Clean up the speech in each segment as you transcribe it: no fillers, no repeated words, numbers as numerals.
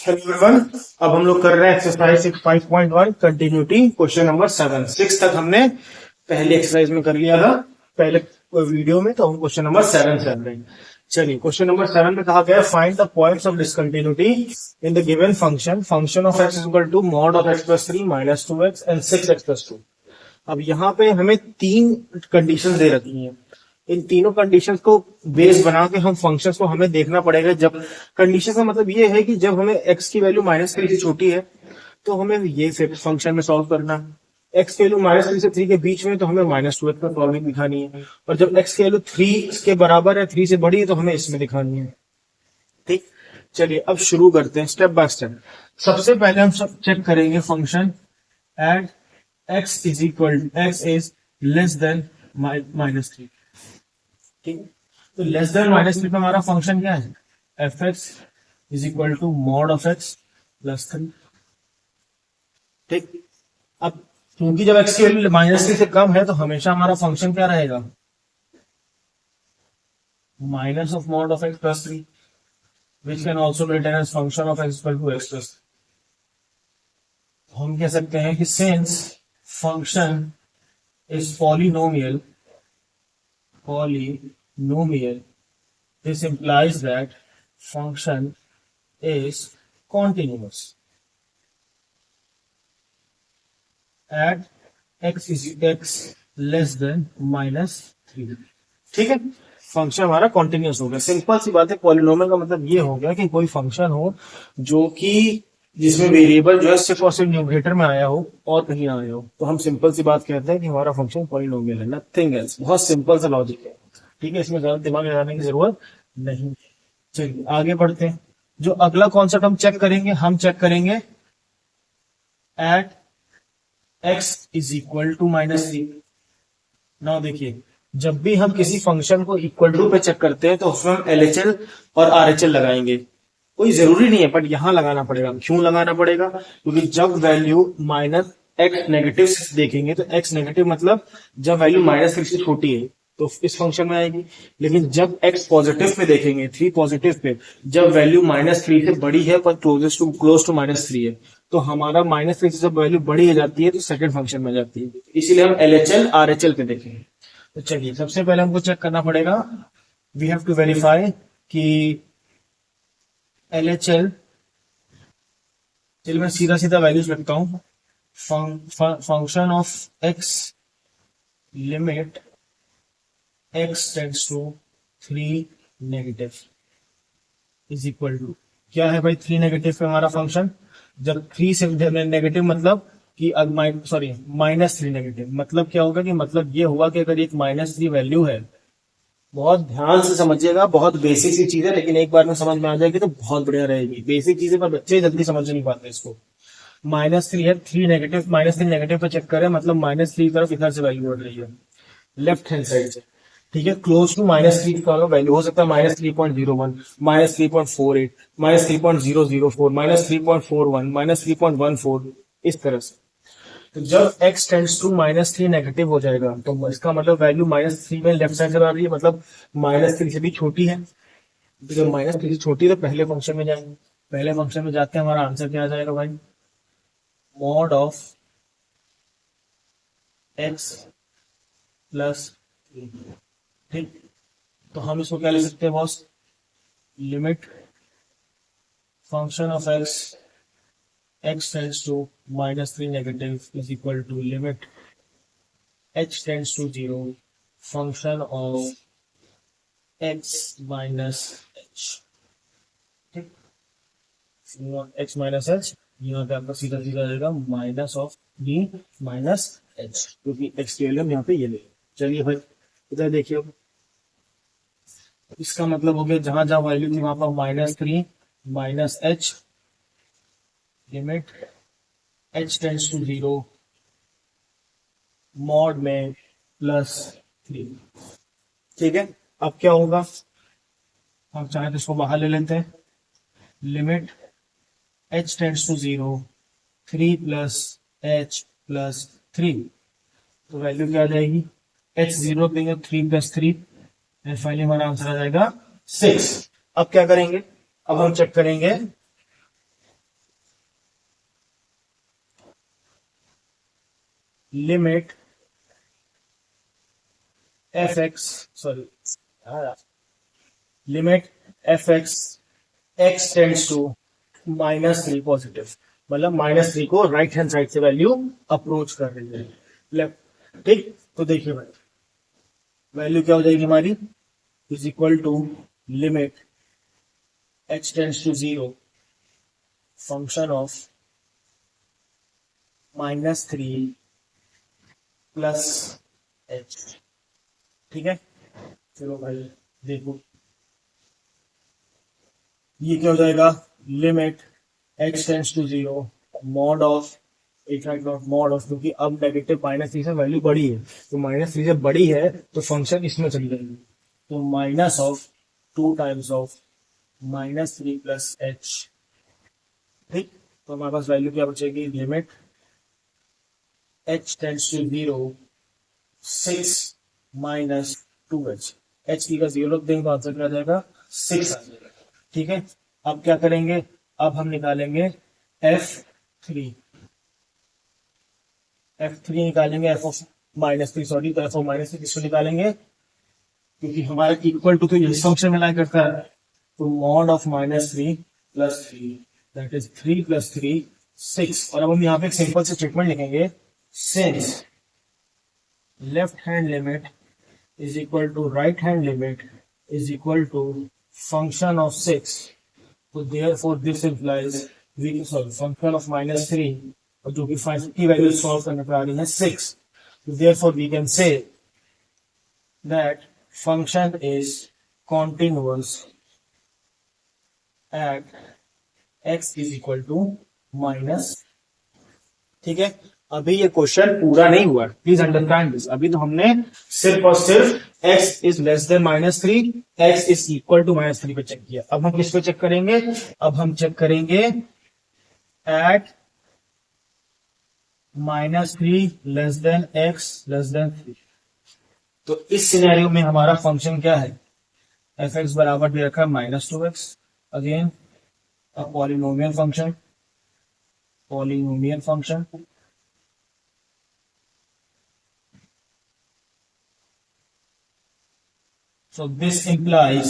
Hello everyone, अब हम लोग कर रहे हैं एक्सरसाइज 5.1 कंटिन्यूटी क्वेश्चन नंबर 7। 6 तक हमने पहले एक्सरसाइज में कर लिया था पहले वीडियो में, तो हम क्वेश्चन नंबर 7 से कर रहे हैं। चलिए, क्वेश्चन नंबर 7 में कहा गया find the points of discontinuity in the given function function of X equal to mod of X plus 3 minus 2x and 6x plus 2। अब यहाँ पे हमें 3 कंडीशन दे रखी हैं। इन तीनों कंडीशंस को बेस बना के हम फंक्शंस को हमें देखना पड़ेगा। जब कंडीशन का मतलब ये है कि जब हमें x की वैल्यू -3 से छोटी है तो हमें ये फंक्शन में सॉल्व करना है। x की वैल्यू -3 से 3 के बीच में तो हमें -2x पर सॉल्विंग दिखानी है, और जब x की वैल्यू 3 के बराबर है, 3 से बड़ी है, तो हमें इसमें दिखानी है। ठीक, चलिए अब शुरू करते हैं स्टेप बाय स्टेप। सबसे पहले हम सब चेक करेंगे function at x is less than -3। ठीक है, तो लेस देन -3 पे हमारा फंक्शन क्या है? F X is equal to mod of X plus 3। ठीक, अब क्योंकि जब एक्स की वैल्यू -3 से कम है तो हमेशा हमारा फंक्शन क्या रहेगा? Minus of mod of X plus 3, which can also be written as function of X equal to x plus. हम कह सकते हैं कि since function is polynomial, this implies that function is continuous at x less than -3। ठीक है, function हमारा continuous हो गया। सिंपल सी बात है, पॉलिनोमियल का मतलब ये हो गया कि कोई फंक्शन हो जो कि जिसमें वेरिएबल जो है सिर्फ और सिर्फ न्यूमरेटर में आया हो और कहीं ना आया हो, तो हम सिंपल सी बात कहते हैं कि हमारा फंक्शन पॉलिनोमियल है, नथिंग एल्स। बहुत सिंपल सा लॉजिक है। ठीक है, इसमें ज्यादा दिमाग लगाने की जरूरत नहीं। चलिए आगे बढ़ते हैं। जो अगला कॉन्सेप्ट हम चेक करेंगे, हम चेक करेंगे at x is equal to -3। Now देखिए, जब भी हम किसी फंक्शन को इक्वल टू पे चेक करते हैं तो उसमें हम LHL और RHL लगाएंगे। कोई जरूरी नहीं है, बट यहां लगाना पड़ेगा। क्यों लगाना पड़ेगा? क्योंकि जब वैल्यू -x नेगेटिव देखेंगे तो x नेगेटिव मतलब जब वैल्यू -3 से छोटी है तो इस फंक्शन में आएगी। लेकिन जब x पॉजिटिव पे देखेंगे, 3 पॉजिटिव पे, जब वैल्यू -3 से बड़ी है पर क्लोज टू -3 है, तो हमारा -3 से जब वैल्यू बड़ी हो जाती है तो सेकंड फंक्शन में जाती है। इसीलिए हम LHL RHL पे देखेंगे। तो चलिए, सबसे पहले हमको चेक करना पड़ेगा, वी हैव टू वेरीफाई कि LHL। चलिए मैं सीधा सीधा वैल्यूज लिखता हूं। Function of x limit x tends to 3 negative is equal to क्या है भाई? 3 नेगेटिव पे हमारा फंक्शन, जब 3 से नेगेटिव मतलब कि -3 नेगेटिव मतलब क्या होगा? कि मतलब ये हुआ कि अगर एक -3 वैल्यू है, बहुत ध्यान से समझिएगा, बहुत बेसिक सी चीज है, लेकिन एक बार में समझ में आ जाएगी तो बहुत बढ़िया रहेगी। बेसिक चीजें पर बच्चे जल्दी समझ नहीं पाते इसको। -3 है, 3 नेगेटिव, -3 नेगेटिव पे चेक करें मतलब -3 की तरफ इधर से वैल्यू बढ़ रही है, लेफ्ट हैंड साइड से। ठीक है, क्लोज टू -3 का वैल्यू हो सकता है -3.01, -3.48, -3.004, -3.41, -3.14, इस तरह से। तो जब x टेंड्स टू -3 नेगेटिव हो जाएगा तो इसका मतलब वैल्यू -3 में लेफ्ट साइड से आ रही है, मतलब -3 से भी छोटी है। तो जब -3 से छोटी है तो पहले फंक्शन में जाएंगे। पहले फंक्शन में जाते हैं, हमारा आंसर क्या आ जाएगा भाई? Mod of x plus 3। ठीक, तो हम इसको क्या ले सकते हैं boss? Limit function of x tends to -3 negative is equal to limit h tends to 0 function of x minus h। ठीक, x minus h यहाँ पे आपका सीधा सीधा रहेगा minus of b minus h, क्योंकि x की वैल्यू हम यहाँ पे ये ले। चलिए भाई इधर देखिए, इसका मतलब हो गया जहां जहां वैल्यू थी वहां पर -3 minus h, limit h tends to 0 mod में +3। ठीक है, अब क्या होगा? हम चाहे तो इसको बाहर ले लेते हैं। Limit h tends to 0 3 + h + 3, तो वैल्यू क्या आ जाएगी? h 0 देंगे 3 + 3, एंड फाइनली हमारा आंसर आ जाएगा 6। अब क्या करेंगे? अब हम चेक करेंगे limit F X, sorry, limit F X X tends to -3 positive, मतलब -3 को राइट हैंड साइड से वैल्यू अप्रोच कर रही है लेफ्ट। ठीक, तो देखिए भाई वैल्यू क्या हो जाएगी हमारी, is equal to limit h tends to 0 function of -3 plus h. ठीक है, चलो भाई देखो ये क्या हो जाएगा, limit x tends to 0 mod of एक नॉट मॉड ऑफ, क्योंकि अब नेगेटिव -3 से वैल्यू बड़ी है, तो -3 से बड़ी है तो फंक्शन इसमें चली जाएगी, तो minus of 2 times of -3 plus h. ठीक, तो हमारे पास वैल्यू क्या बचेगी, limit h tends to 0 6 minus 2h, h की का 0 रख देंगे तो आंसर क्या आ जाएगा 6 आ जाएगा। ठीक है, अब क्या करेंगे, अब हम निकालेंगे F3, F3 निकालेंगे, एफ ऑफ -3 सॉरी, तो एफ ऑफ -3 किसको निकालेंगे, क्योंकि हमारा इक्वल टू तो इस फंक्शन में लाई करता है, तो mod of -3 plus 3 that is 3 plus 3 6। और अब हम यहाँ पे एक सिंपल से स्टेटमेंट लिखेंगे, since left hand limit is equal to right hand limit is equal to function of 6, so therefore this implies we function of -3 और जो कि की वैल्यू सॉल्व करने पर आ रही है 6, so therefore we can say that function is continuous at x is equal to minus। ठीक है, अभी ये क्वेश्चन पूरा नहीं हुआ, प्लीज अंडरस्टैंड दिस। अभी तो हमने सिर्फ और सिर्फ x is less than -3, x is equal to -3 पे चेक किया। अब हम किस पे चेक करेंगे, अब हम चेक करेंगे at -3 less than x less than 3। तो इस सिनेरियो में हमारा फंक्शन क्या है, एफ एक्स बराबर दे रखा है -2x, again a polynomial function, polynomial function. So this implies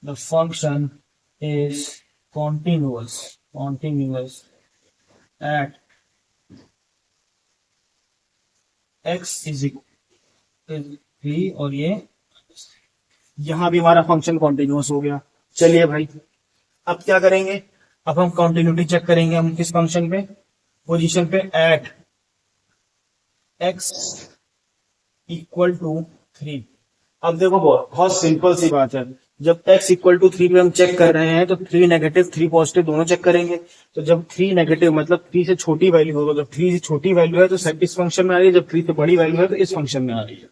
the function is continuous at x is equal 3, और ये यहां भी हमारा फंक्शन कॉन्टिन्यूअस हो गया। चलिए भाई अब क्या करेंगे, अब हम कॉन्टिन्यूटी चेक करेंगे, हम किस फंक्शन पे, पोजीशन पे एट x इक्वल टू 3। अब देखो बहुत सिंपल सी बात है, जब x इक्वल टू 3 पे हम चेक कर रहे हैं तो 3 नेगेटिव 3 पॉजिटिव दोनों चेक करेंगे। तो जब 3 नेगेटिव मतलब 3 से छोटी वैल्यू होगा, जब 3 से छोटी वैल्यू है तो इस फंक्शन में आ रही है, जब 3 से बड़ी वैल्यू है तो इस फंक्शन में आ रही है।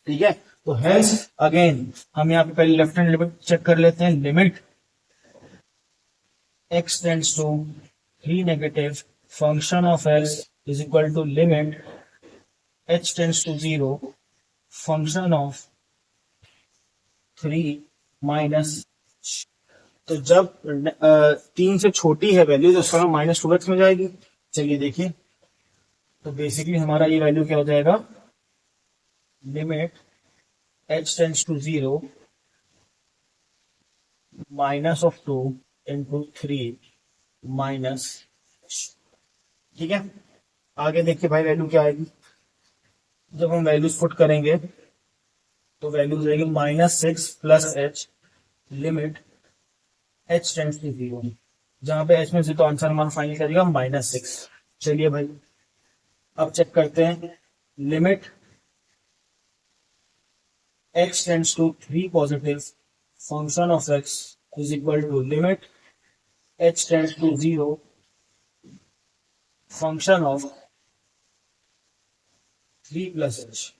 ठीक है, तो हेंस अगेन हम यहाँ पे पहले लेफ्ट हैंड लिमिट चेक कर लेते हैं, limit x tends to 3 negative function of x is equal to limit h tends to 0 function of 3 minus. तो जब 3 से छोटी है वैल्यू तो उसका -2x में जाएगी। चलिए देखिए, तो बेसिकली हमारा ये वैल्यू क्या हो जाएगा, limit h tends to 0 minus of 2 into 3 minus. ठीक है, आगे देखिए भाई वैल्यू क्या आएगी, जब हम वैल्यूज पुट करेंगे तो वैल्यू हो जाएगी -6 plus h, limit h tends to 0, जहां पे h में से तो आंसर हमारा फाइनल करेगा -6। चलिए भाई अब चेक करते हैं, limit x tends to 3 positive function of x is equal to limit h tends to 0 function of 3 plus h.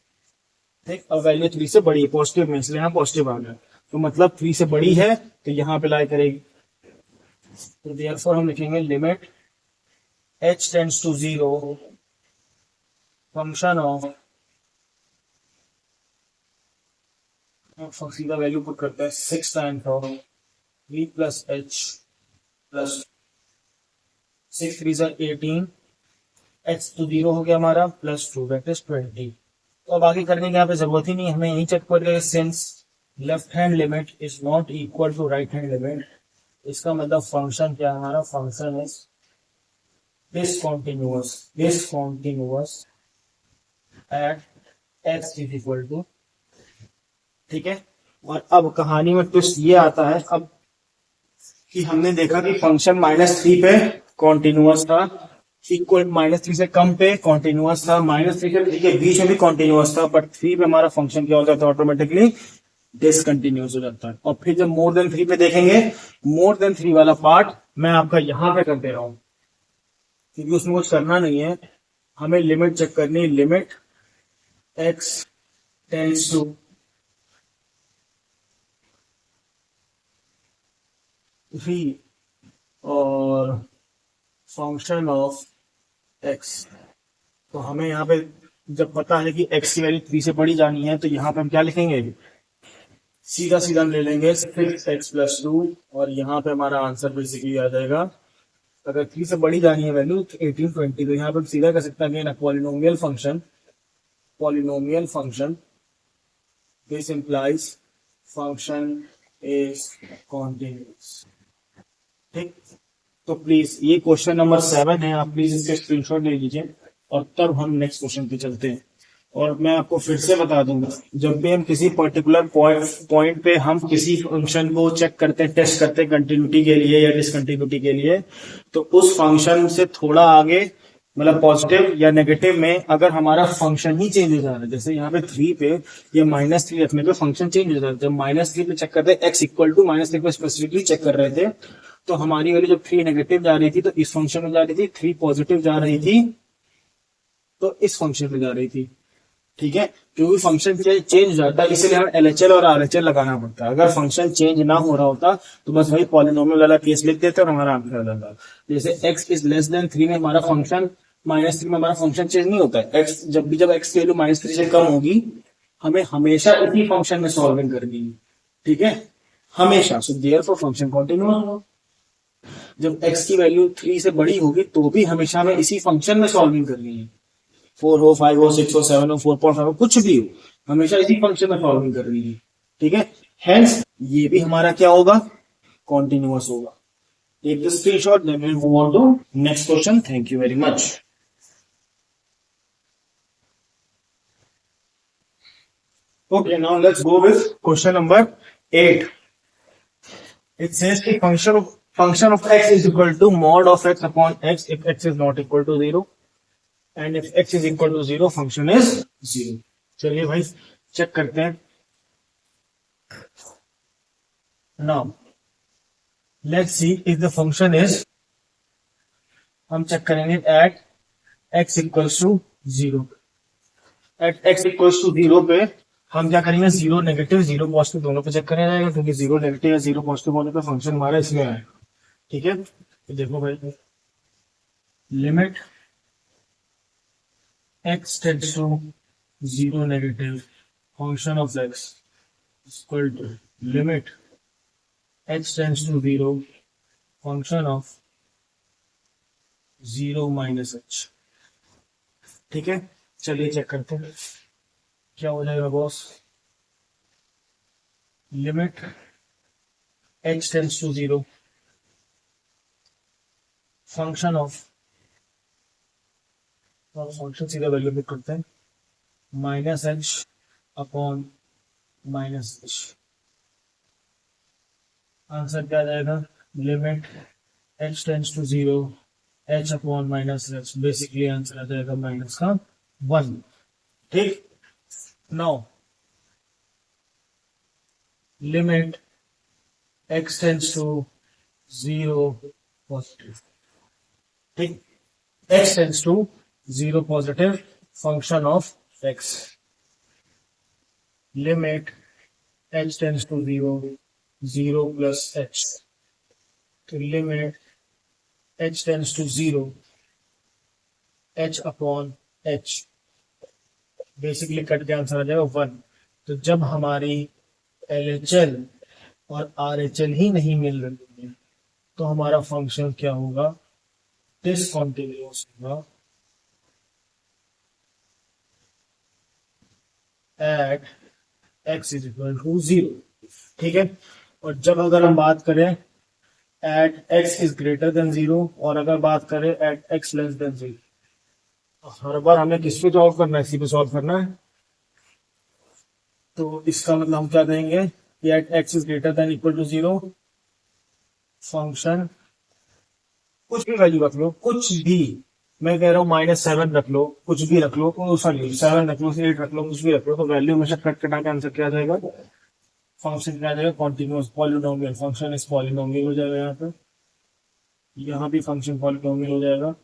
ठीक, अब वैल्यू 3 से बड़ी है, पॉजिटिव में, इसलिए यहाँ पॉजिटिव आ गया, तो मतलब 3 से बड़ी है तो यहाँ पे लाई करेगी, तो देयरफॉर हम लिखेंगे limit h tends to 0 function of, सीधा वैल्यू पुट करते हैं 6 times of 3 plus h plus 6 3 18 x तो 0 हो गया हमारा, +2 दैट इज 20। तो अब आगे करने की यहाँ पे जरूरत ही नहीं, हमें यही चेक करेंगे since left hand limit is not equal to right hand limit, इसका मतलब फंक्शन क्या है हमारा, function is discontinuous at x is equal to, ठीक है। और अब कहानी में ट्विस्ट ये आता है अब कि हमने देखा कि फंक्शन -3 पे कॉन्टिन्यूअस था, इक्वल -3 से कम पे कॉन्टिन्यूअस था, -3 से 3 के बीच में भी कॉन्टिन्यूअस था, बट 3 पे हमारा फंक्शन क्या हो जाता है, ऑटोमेटिकली डिसकंटिन्यूअस हो जाता है। और फिर जब मोर देन 3 पे देखेंगे, मोर देन 3 वाला पार्ट मैं आपका यहां पे कर दे रहा हूं, क्योंकि उसमें कुछ करना नहीं है, हमें लिमिट चेक करनी, limit x tends to v और फंक्शन ऑफ x। तो हमें यहाँ पे जब पता है कि x की वैल्यू 3 से बड़ी जानी है, तो यहाँ पे हम क्या लिखेंगे, सीधा सीधा हम ले लेंगे 6x+2 और यहाँ पे हमारा आंसर बेसिकली आ जाएगा, अगर 3 से बड़ी जानी है वैल्यू तो 1820। तो यहाँ पे हम सीधा कर सकते हैं polynomial function this implies function is continuous, ठीक। तो प्लीज ये क्वेश्चन नंबर 7 है, आप प्लीज इसके स्क्रीनशॉट ले लीजिए और तब हम नेक्स्ट क्वेश्चन पे चलते हैं। और मैं आपको फिर से बता दूंगा, जब भी हम किसी पर्टिकुलर पॉइंट पे हम किसी फंक्शन को चेक करते हैं, टेस्ट करते हैं कंटिन्यूटी के लिए या डिसकंटिन्यूटी के लिए, तो उस फंक्शन से थोड़ा आगे मतलब पॉजिटिव या नेगेटिव में अगर हमारा फंक्शन ही चेंज हो जा रहा है, जैसे यहाँ पे 3 पे या -3 रखने पे फंक्शन चेंज हो जाता है, जब -3 पे चेक करते हैं एक्स इक्वल टू -3 पे स्पेसिफिकली चेक कर रहे थे, तो हमारी वैल्यू जब 3 नेगेटिव जा रही थी तो इस फंक्शन में जा रही थी, 3 पॉजिटिव जा रही थी तो इस फंक्शन में जा रही थी, ठीक है। क्योंकि फंक्शन चेंज हो जाता है इसलिए हमें LHL और RHL लगाना पड़ता है, अगर फंक्शन चेंज ना हो रहा होता तो बस वही पॉलिनोमियल वाला केस लिख देते और हमारा आंसर आ जाता। जैसे x इज लेस देन 3 में हमारा फंक्शन, -3 में हमारा फंक्शन चेंज नहीं होता है, x जब x की वैल्यू -3 से कम होगी हमें हमेशा इसी फंक्शन में सॉल्विंग करनी है, ठीक है, हमेशा। सो देयरफॉर फंक्शन कंटिन्यूअस होगा, जब x की वैल्यू 3 से बड़ी होगी तो भी हमेशा हमें इसी फंक्शन में सॉल्विंग करनी है, 4 हो 5 हो 6 हो 7 हो 4.5 हो कुछ भी हो, हमेशा इसी फंक्शन में सॉल्विंग करनी है, ठीक है। हेंस ये भी हमारा क्या होगा, कॉन्टिन्यूअस होगा। Take the screenshot, then will move on to next question. Thank you very much. Okay, now let's go with question number 8. It says the function of x is equal to mod of x upon x if x is not equal to 0, and if x is equal to 0 function is 0। चलिए भाई check करते हैं। Now let's see if the function is, हम check करेंगे at x equals to 0। at x equals to 0 पे हम क्या करेंगे, 0 नेगेटिव 0 पॉजिटिव दोनों पे चेक करें जाएगा, क्योंकि 0 नेगेटिव या 0 पॉजिटिव होने पे फंक्शन हमारा इसमें आएगा, ठीक है। तो देखो भाई, limit x tends to 0 negative function of x equal to limit h tends to 0 function of 0 minus h, ठीक है। चलिए चेक करते हैं क्या हो जाएगा boss. Limit h tends to 0 function of, function सीधा वैल्यू पिक करते हैं, -h अपॉन -h, आंसर क्या आ जाएगा, limit h tends to 0 h upon -h, basically answer आ जाएगा -1, ठीक। Now limit x tends to 0 positive, ठीक, x tends to 0 positive function of x, limit h tends to 0 0 plus h, तो limit h tends to 0 h upon h, basically cut के answer आ जाएगा 1। तो जब हमारी LHL और RHL ही नहीं मिल रही है तो हमारा फंक्शन क्या होगा, डिसकंटिन्यूअस होगा, at x is equal to 0। ठीक है, और जब अगर हम बात करें at x is greater than 0, और अगर बात करें एट एक्स लेस देन 0, हर बार हमें किस पे सॉल्व करना है, इसी पे सॉल्व करना है। तो इसका मतलब हम क्या कहेंगे कि at x is greater than equal to 0, function कुछ भी वैल्यू रख लो, कुछ भी, मैं कह रहा हूँ -7 रख लो, कुछ भी रख लो, सॉरी 7 रख लो, 8 रख लो, कुछ भी रख लो, तो वैल्यू हमेशा कट कटा के आंसर क्या आ जाएगा, फंक्शन क्या आ जाएगा, continuous polynomial, function is polynomial हो जाएगा। यहाँ भी फंक्शन पॉलिनोमियल हो जाएगा,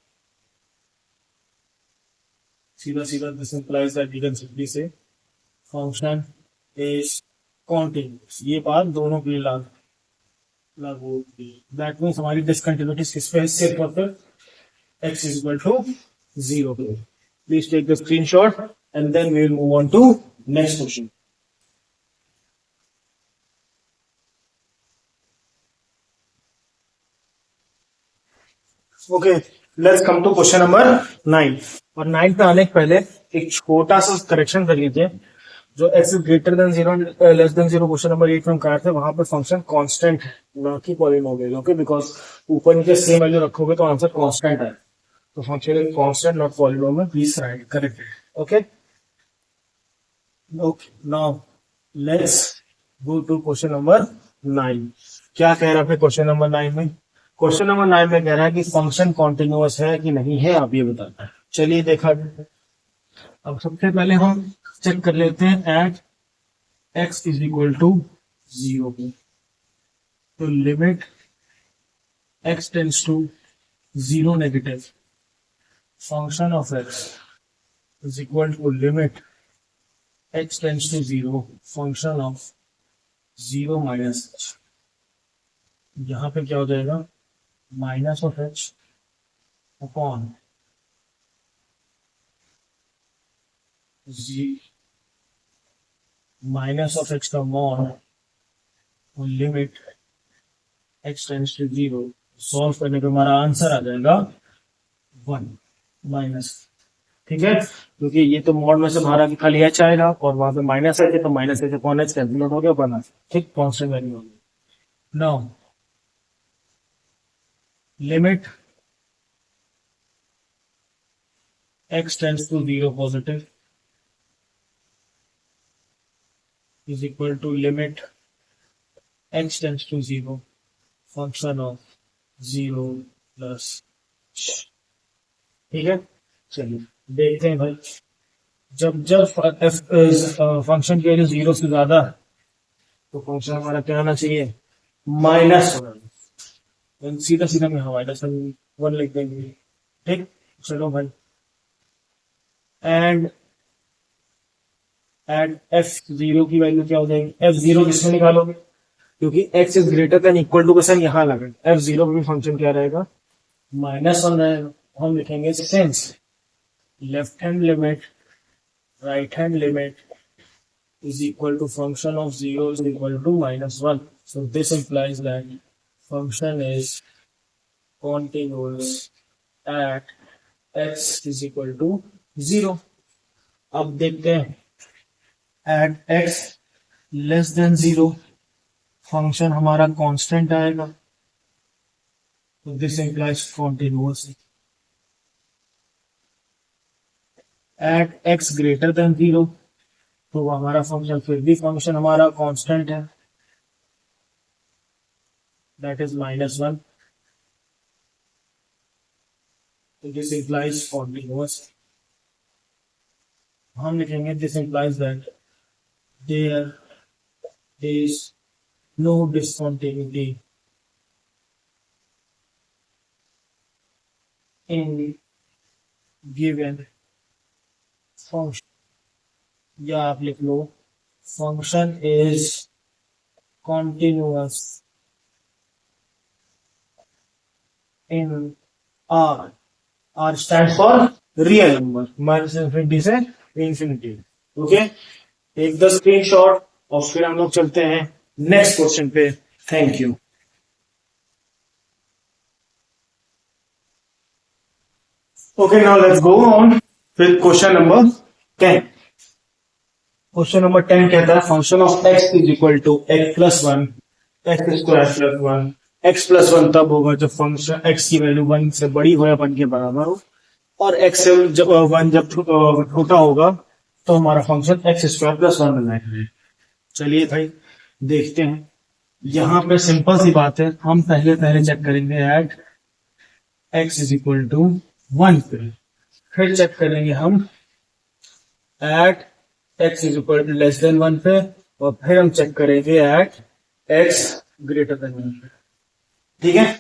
सीधा सीधा this implies that we can simply say function is continuous. ये बात दोनों के लिए लागू होती है। दैट मीन्स हमारी डिसकंटिन्यूटी किस पे है, सिर्फ और सिर्फ x is equal to 0. Please take the screenshot and then we will move on to next question. Okay, let's come to question number 9. और 9 पे आने के पहले एक छोटा सा करेक्शन कर लीजिए। जो x is greater than 0 less than 0 question number 8 में हम कर थे, वहां पर फंक्शन कांस्टेंट है, ना कि पॉलिनोमियल। ओके, बिकॉज ऊपर नीचे सेम वैल्यू रखोगे तो आंसर कांस्टेंट है। तो function is constant not polynomial, please write correct. Okay okay, now let's go to question number 9। क्या कह रहा है क्वेश्चन नंबर 9 में? क्वेश्चन नंबर 9 में कह रहा है कि फंक्शन कॉन्टिन्यूअस है कि नहीं है, आप ये बताना है। चलिए देखा, अब सबसे पहले हम चेक कर लेते हैं at x is equal to 0 पे। तो limit x tends to 0 negative, function of x is equal to limit x tends to 0, function of 0 minus h। यहां पे क्या हो जाएगा, minus of h upon minus of x का mod limit x tends to 0। Solve करने पे हमारा answer आ जाएगा 1 माइनस। ठीक है, क्योंकि ये तो मॉड में से बाहर आके खाली एच आएगा और वहां पे माइनस एच है, तो minus h upon h cancel out हो गया, बना। ठीक, कांस्टेंट वैल्यू हो गई। Now limit x tends to 0 positive is equal to limit x tends to 0, function of 0 plus. ठीक है, चलिए देखते हैं भाई। जब जब फंक्शन की वैल्यू 0 से ज्यादा है तो फंक्शन हमारा क्या आना चाहिए, माइनस होना। सीधा सीधा में माइनस 1 लिख देंगे। ठीक, चलो भाई, एंड एट f0 की वैल्यू क्या हो जाएगी, f0 किसमें निकालोगे, क्योंकि x is greater than equal to question यहाँ लगा, f0 पे भी फंक्शन क्या रहेगा, -1 रहेगा। हम लिखेंगे since left hand limit right hand limit is equal to function of 0 is equal to -1. So this implies that function is continuous at x is equal to 0. अब देखते हैं at x less than 0 function हमारा constant आएगा, तो this implies continuous। At x greater than 0 तो हमारा function, फिर भी फंक्शन हमारा कांस्टेंट है, दैट इज -1। तो दिस इंप्लाइज कॉन्टिन्यूअस। हम लिखेंगे this implies that there is no discontinuity in given function, या आप लिख लो function is continuous in R. R stand for real number, minus infinity से infinity. Okay, take the screenshot और फिर हम लोग चलते हैं नेक्स्ट क्वेश्चन पे। Thank you. Okay, now let's go on with question number 10। Question number 10 कहता है function of x is equal to x plus one x square plus one. X plus one तब होगा जब फंक्शन x की value 1 से बड़ी हो या 1 के बराबर हो, और x से जब 1 जब छोटा होगा तो हमारा function x square plus one बन जाएगा। चलिए भाई देखते हैं। यहाँ पे सिंपल सी बात है, हम पहले चेक करेंगे at x is equal to 1 पे, फिर चेक करेंगे हम at x is equal to less than 1 पे, और फिर हम चेक करेंगे एट x ग्रेटर देन 1 पे। ठीक है,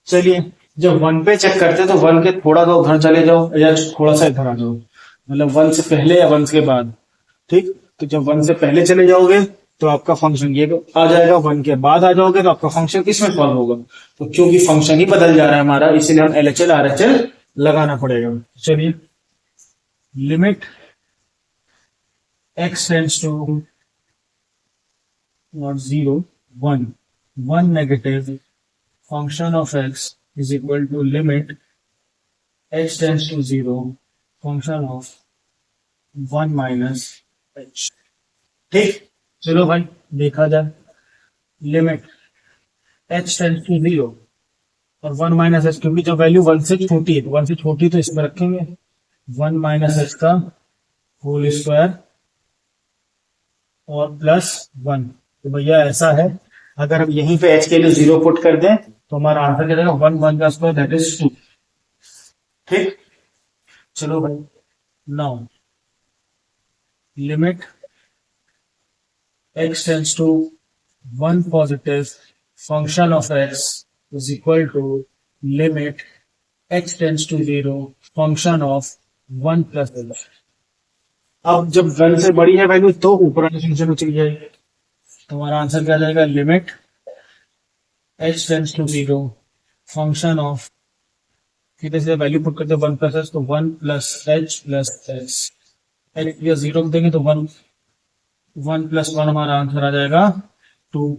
चलिए जब 1 पे चेक करते हैं तो 1 के थोड़ा सा उधर चले जाओ या थोड़ा सा इधर आ जाओ, मतलब 1 से पहले या 1 के बाद। ठीक, तो जब 1 से पहले चले जाओगे तो आपका फंक्शन ये आ जाएगा, 1 के बाद आ जाओगे तो आपका फंक्शन किसमें सॉल्व होगा। तो क्योंकि फंक्शन ही बदल जा रहा है हमारा, इसीलिए हम LHL RHL लगाना पड़ेगा। चलिए limit x tends to not 0 1 negative function of x is equal to limit x tends to 0 function of 1 minus h। ठीक, चलो भाई देखा जाए। लिमिट h टेंड्स टू 0 और 1 माइनस h, क्योंकि जो वैल्यू 1 से छोटी है तो 1 से छोटी तो इसमें रखेंगे 1 माइनस h का होल स्क्वायर और प्लस 1। तो भैया ऐसा है, अगर हम यहीं पे h के लिए 0 पुट कर दें तो हमारा आंसर क्या जाएगा 1 1 का स्क्वायर दैट इज 2। ठीक, चलो भाई now limit x tends to 1 positive function of x is equal to limit x tends to 0 function of 1 plus h। अब जब 1 से बड़ी है वैल्यू तो ऊपर वाले फंक्शन में चली जाएगी, तो हमारा आंसर क्या जाएगा limit h tends to 0 function of, सीधे सीधे वैल्यू पुट करते 1 प्लस h तो 1 plus h plus x। h 0 देंगे तो 1 प्लस 1 हमारा आंसर आ जाएगा 2।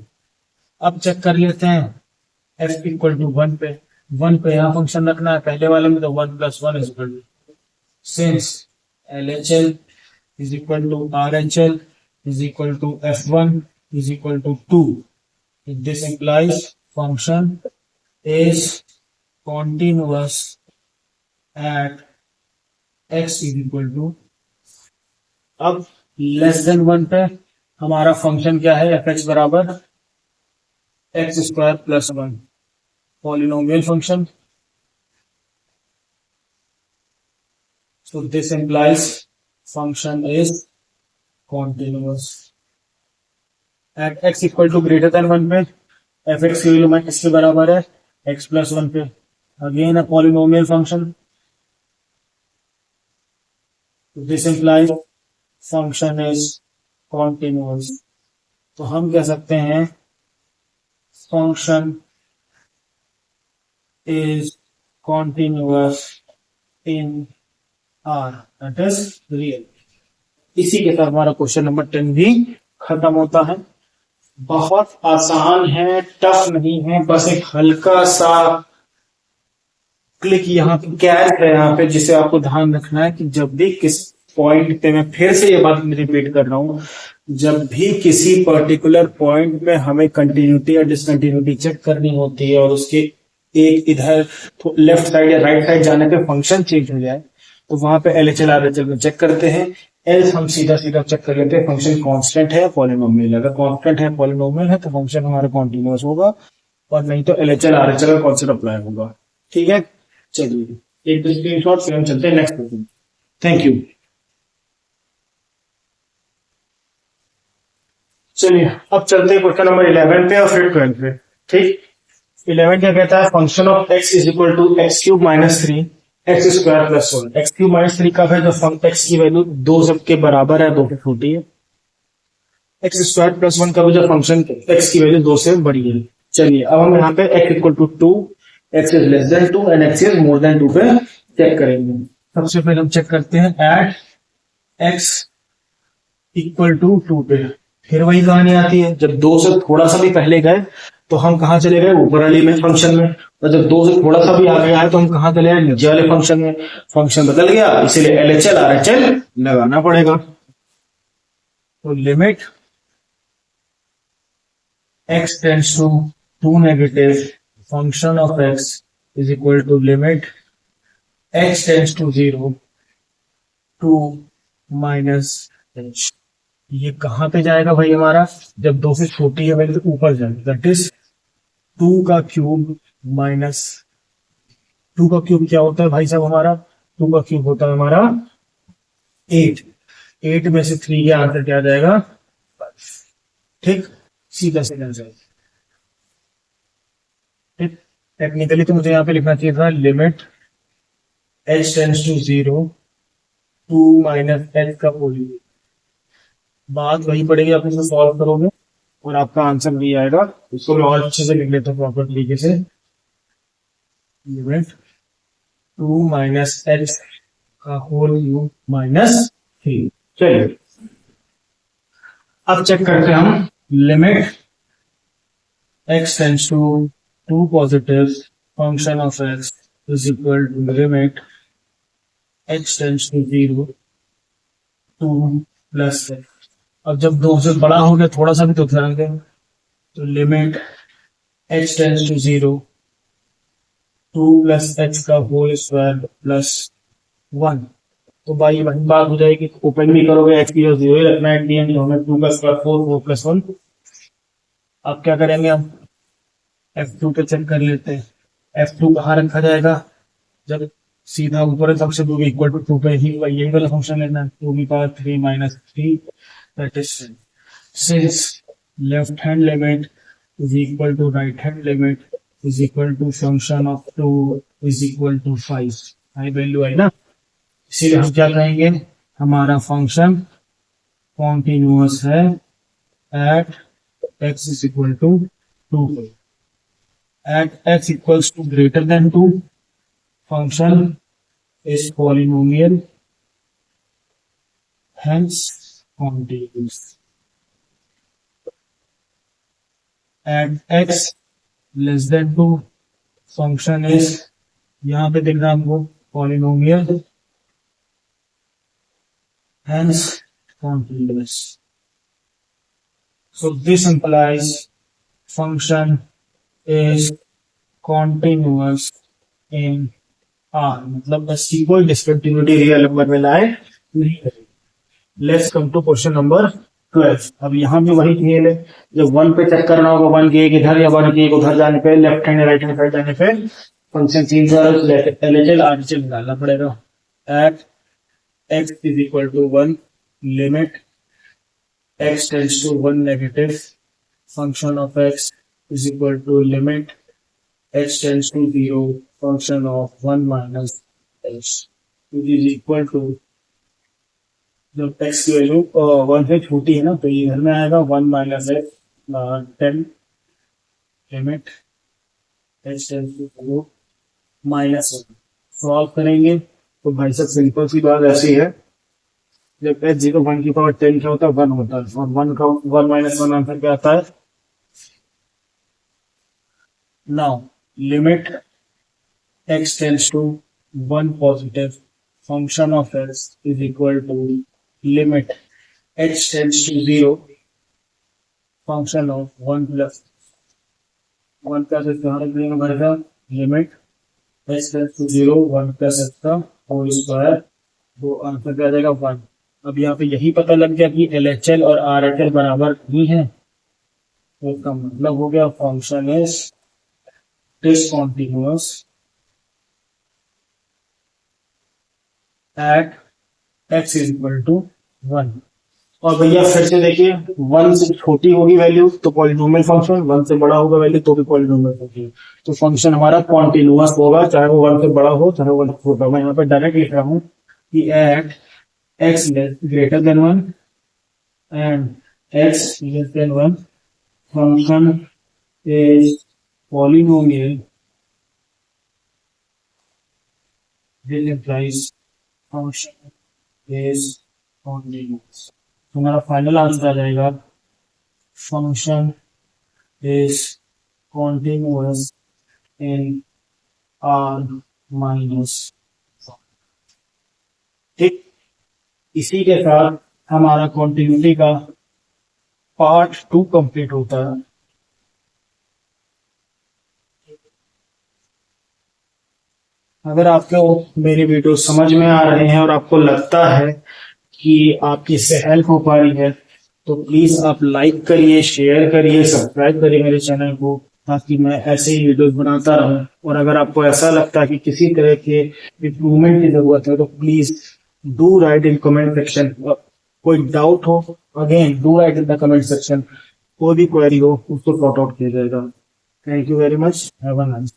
अब चेक कर लेते हैं f इक्वल टू 1 पे, 1 पे यहाँ फंक्शन रखना है, पहले वाले में तो 1 plus 1 is equal to, since LHL is equal to RHL is equal to F1 is equal to 2, this implies function is continuous at x is equal to. अब लेस देन 1 पे हमारा फंक्शन क्या है, f(x) बराबर x square plus 1, polynomial function. So this implies function is continuous at x equal to greater than 1 पे, f(x) की value minus के बराबर है x प्लस 1 पे, again a polynomial function. This implies function is continuous. तो हम कह सकते हैं function is continuous in R, that is real. इसी के साथ हमारा क्वेश्चन नंबर 10 भी खत्म होता है। बहुत आसान है, टफ नहीं है, बस एक हल्का सा क्लिक यहाँ पे कैच है यहाँ पे, जिसे आपको ध्यान रखना है कि जब भी किस पॉइंट पे, मैं फिर से ये बात रिपीट कर रहा हूं, जब भी किसी पर्टिकुलर पॉइंट में हमें कंटिन्यूटी या डिसकंटिन्यूटी चेक करनी होती है और उसके एक इधर लेफ्ट साइड या राइट साइड जाने पे फंक्शन चेंज हो जाए तो वहां पे LHL RHL में चेक करते हैं, एल्स हम सीधा सीधा चेक कर लेते हैं फंक्शन कांस्टेंट है या पॉलिनोमियल। अगर कांस्टेंट है पॉलिनोमियल है तो फंक्शन हमारा कॉन्टिन्यूअस होगा, और नहीं तो LHL RHL का कॉन्सेप्ट अप्लाई होगा। ठीक है, चलिए एक स्क्रीनशॉट, फिर हम चलते हैं नेक्स्ट क्वेश्चन। Thank you. चलिए अब चलते हैं क्वेश्चन नंबर 11 पे और फिर 12 पे। ठीक, 11 क्या कहता है, function of x is equal to x cube minus 3 x square plus 1। X cube minus 3 का है जो x की वैल्यू 2 सब के बराबर है, 2 से छोटी है। एक्स स्क्वायर प्लस 1 का भी जो फंक्शन x की वैल्यू 2 से बड़ी है। चलिए अब हम यहाँ पे x equal to 2, x is less than 2 and x is more than 2 पे चेक करेंगे। सबसे पहले हम चेक करते हैं एट x इक्वल टू 2 पे, फिर वही कहानी आती है, जब 2 से थोड़ा सा भी पहले गए तो हम कहां चले गए, ऊपर वाली में फंक्शन में, और जब 2 से थोड़ा सा भी आगे आए तो हम कहां चले गए, नीचे वाले फंक्शन में। फंक्शन बदल गया, इसीलिए LHL RHL लगाना पड़ेगा। तो limit x tends to 2 negative function of x is equal to limit x tends to 0 two minus h। ये कहाँ पे जाएगा भाई हमारा, जब 2 से छोटी है वैल्यू तो ऊपर जाएगा, दैट इज 2 का क्यूब माइनस 2 का क्यूब क्या होता है भाई साहब हमारा, 2 का क्यूब होता है हमारा 8। 8 में से 3 के आंसर क्या आ जाएगा 5। ठीक, सीधा सीधा जाएगा। ठीक, टेक्निकली तो मुझे यहाँ पे लिखना चाहिए था limit h tends to 0 2 minus h का होल। बात वही पड़ेगी, आप इसे सॉल्व करोगे और आपका आंसर नहीं आएगा। इसको मैं और अच्छे से लिख लेता हूँ प्रॉपर तरीके से, लिमिट 2 माइनस h का होल क्यूब माइनस 3। चलिए अब चेक करते हैं हम, limit x tends to 2 positive function of x is equal to limit h tends to 0 2 plus x। अब जब 2 से बड़ा हो गया थोड़ा सा भी तो ध्यान दें, तो limit h tends to 0 2 plus h का होल स्क्वायर प्लस 1। तो भाई वही बात हो जाएगी, ओपन भी करोगे x की जो 0 ही रखना है, टी तो हमें 2 का स्क्वायर 4 प्लस 1। अब क्या करेंगे हम, f2 पे चेक कर लेते हैं। f2 कहाँ रखा जाएगा, जब सीधा ऊपर है तब से 2 इक्वल टू 2 पे ही यही वाला फंक्शन लेना है, 2 की power 3 minus 3 that is since left hand limit is equal to right hand limit is equal to function of 2 is equal to 5। High value है ना, इसीलिए हम क्या कहेंगे, हमारा फंक्शन कॉन्टिन्यूअस है at x is equal to 2। at x equals to greater than 2 function is polynomial, hence continuous। at x less than 2 function is, यहाँ पे देख रहा हमको polynomial, hence continuous। so this implies function is continuous in R, मतलब बस की कोई discontinuity real number में लाए नहीं करेगी। Let's come to question number 12। अब यहाँ भी वही खेल है, जब 1 पे चेक करना होगा 1 की एक इधर या 1 की एक उधर जाने पे, left hand right hand side जाने पे फंक्शन चेंज एलएचएल आरएचएल निकालना पड़ेगा। At x is equal to 1 limit x tends to 1 negative function of x is equal to limit h tends to 0 function of 1 minus h, which is equal to, जब x की value 1 से छोटी है ना तो ये घर में आएगा 1 minus h 10 limit h tends to 0 minus 1। Solve करेंगे तो भाई साहब सिंपल सी बात ऐसी है, जब h 0 1 की पावर 10 क्या होता है 1 होता है, और 1 का 1 माइनस 1 आंसर क्या आता है। Now limit x tends to 1 positive function of x is equal to limit h tends to 0 function of 1 plus 1 का कहाँ रख देंगे भाई साहब, limit h tends to 0 1 plus h का होल स्क्वायर, वो आंसर क्या आ जाएगा 1। अब यहाँ पे यही पता लग गया कि LHL और RHL बराबर ही है, तो इसका मतलब हो गया function is discontinuous at x is equal to 1। और भैया फिर से देखिए, 1 से छोटी होगी वैल्यू तो पॉलिनोमियल फंक्शन, 1 से बड़ा होगा वैल्यू तो भी पॉलिनोमियल फंक्शन, तो फंक्शन हमारा कॉन्टिन्यूअस होगा चाहे वो 1 से बड़ा हो चाहे वो 1 से छोटा। मैं यहाँ पे डायरेक्ट लिख रहा हूँ कि at x greater than 1 and x less than 1 function is polynomial, this implies function is continuous। तो हमारा फाइनल आंसर आ जाएगा function is continuous in R minus. ठीक, इसी के साथ हमारा कॉन्टिन्यूटी का पार्ट 2 कंप्लीट होता है। अगर आपको मेरी वीडियो समझ में आ रहे हैं और आपको लगता है कि आपकी इससे हेल्प हो पा रही है तो प्लीज आप लाइक करिए, शेयर करिए, सब्सक्राइब करिए मेरे चैनल को, ताकि मैं ऐसे ही वीडियोस बनाता रहूं। और अगर आपको ऐसा लगता है कि किसी तरह के इम्प्रूवमेंट की जरूरत है तो please do right in comment section. कोई डाउट हो, again do right in the comment section. कोई भी क्वेरी हो उसको सॉर्ट आउट किया जाएगा। Thank you very much, have a nice